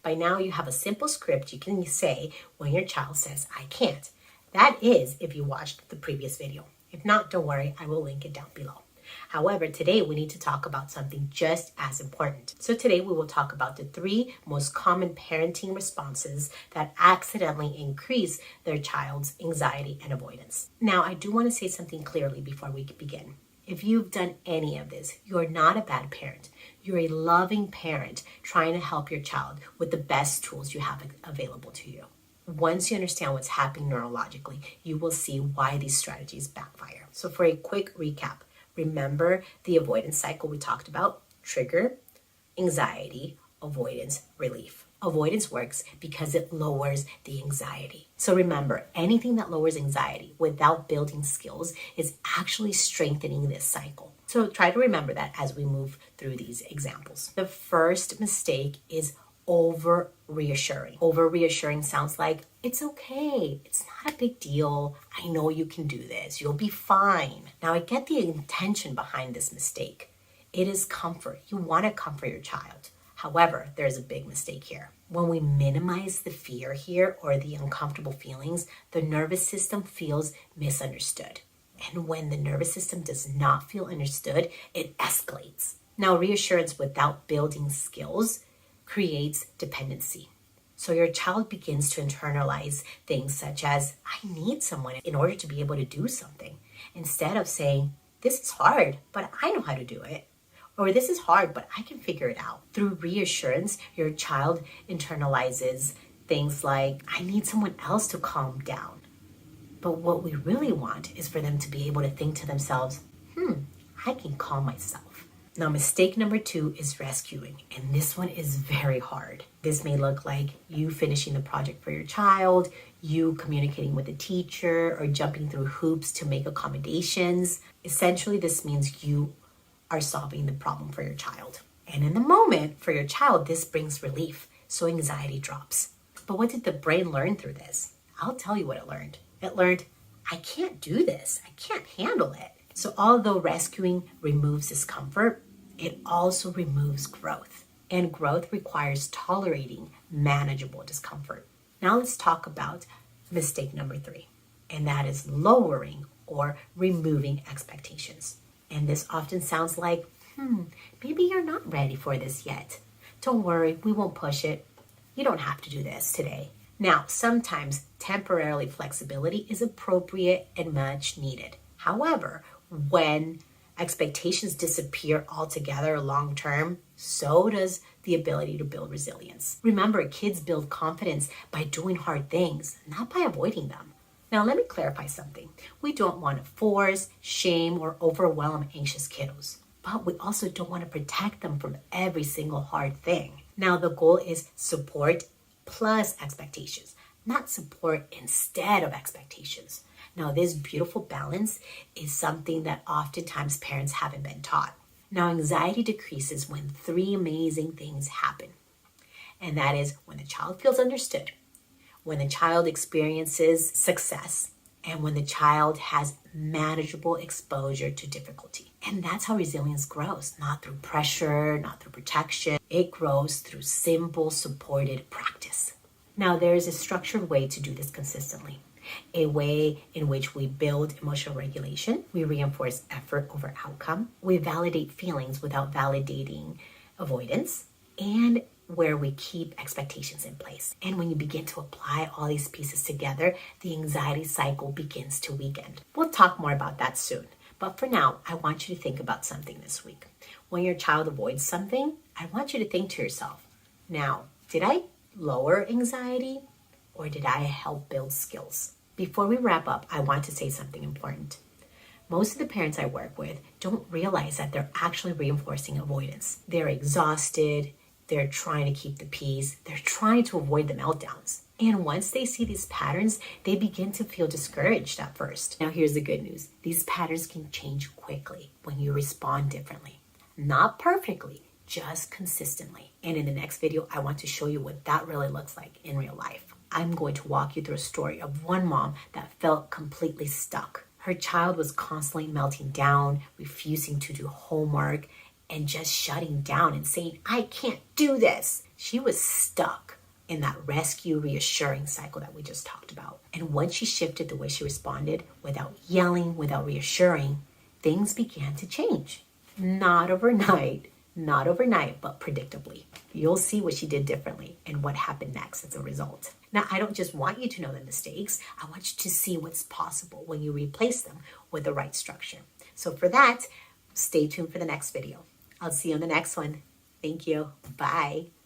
By now you have a simple script you can say when your child says, I can't. That is if you watched the previous video. If not, don't worry, I will link it down below. However, today we need to talk about something just as important. So today we will talk about the 3 most common parenting responses that accidentally increase their child's anxiety and avoidance. Now, I do want to say something clearly before we begin. If you've done any of this, you're not a bad parent. You're a loving parent trying to help your child with the best tools you have available to you. Once you understand what's happening neurologically, you will see why these strategies backfire. So for a quick recap, remember the avoidance cycle we talked about: trigger, anxiety, avoidance, relief. Avoidance works because it lowers the anxiety. So remember, anything that lowers anxiety without building skills is actually strengthening this cycle. So try to remember that as we move through these examples. The first mistake is over-reassuring. Over-reassuring sounds like, it's okay, it's not a big deal, I know you can do this, you'll be fine. Now, I get the intention behind this mistake. It is comfort. You want to comfort your child. However, there's a big mistake here. When we minimize the fear here or the uncomfortable feelings, the nervous system feels misunderstood. And when the nervous system does not feel understood, it escalates. Now, reassurance without building skills creates dependency. So your child begins to internalize things such as, I need someone in order to be able to do something, instead of saying, this is hard, but I know how to do it. Or this is hard, but I can figure it out. Through reassurance, your child internalizes things like, I need someone else to calm down. But what we really want is for them to be able to think to themselves, I can calm myself. Now, mistake number 2 is rescuing, and this one is very hard. This may look like you finishing the project for your child, you communicating with the teacher, or jumping through hoops to make accommodations. Essentially, this means you are solving the problem for your child. And in the moment, for your child, this brings relief, so anxiety drops. But what did the brain learn through this? I'll tell you what it learned. It learned, I can't do this. I can't handle it. So although rescuing removes discomfort, it also removes growth. And growth requires tolerating manageable discomfort. Now let's talk about mistake number 3, and that is lowering or removing expectations. And this often sounds like, maybe you're not ready for this yet. Don't worry, we won't push it. You don't have to do this today. Now, sometimes temporarily flexibility is appropriate and much needed. However, when expectations disappear altogether long term, so does the ability to build resilience. Remember, kids build confidence by doing hard things, not by avoiding them. Now, let me clarify something. We don't want to force, shame, or overwhelm anxious kiddos, but we also don't want to protect them from every single hard thing. Now, the goal is support plus expectations, not support instead of expectations. Now, this beautiful balance is something that oftentimes parents haven't been taught. Now, anxiety decreases when 3 amazing things happen. And that is when the child feels understood, when the child experiences success, and when the child has manageable exposure to difficulty. And that's how resilience grows, not through pressure, not through protection. It grows through simple, supported practice. Now, there is a structured way to do this consistently. A way in which we build emotional regulation, we reinforce effort over outcome, we validate feelings without validating avoidance, and where we keep expectations in place. And when you begin to apply all these pieces together, the anxiety cycle begins to weaken. We'll talk more about that soon. But for now, I want you to think about something this week. When your child avoids something, I want you to think to yourself, now, did I lower anxiety or did I help build skills? Before we wrap up, I want to say something important. Most of the parents I work with don't realize that they're actually reinforcing avoidance. They're exhausted, they're trying to keep the peace, they're trying to avoid the meltdowns. And once they see these patterns, they begin to feel discouraged at first. Now here's the good news. These patterns can change quickly when you respond differently. Not perfectly, just consistently. And in the next video, I want to show you what that really looks like in real life. I'm going to walk you through a story of one mom that felt completely stuck. Her child was constantly melting down, refusing to do homework, and just shutting down and saying, I can't do this. She was stuck. in that rescue reassuring cycle that we just talked about. And once she shifted the way she responded, without yelling, without reassuring, things began to change. Not overnight, but predictably. You'll see what she did differently and what happened next as a result. Now, I don't just want you to know the mistakes. I want you to see what's possible when you replace them with the right structure. So for that, stay tuned for the next video. I'll see you on the next one. Thank you. Bye.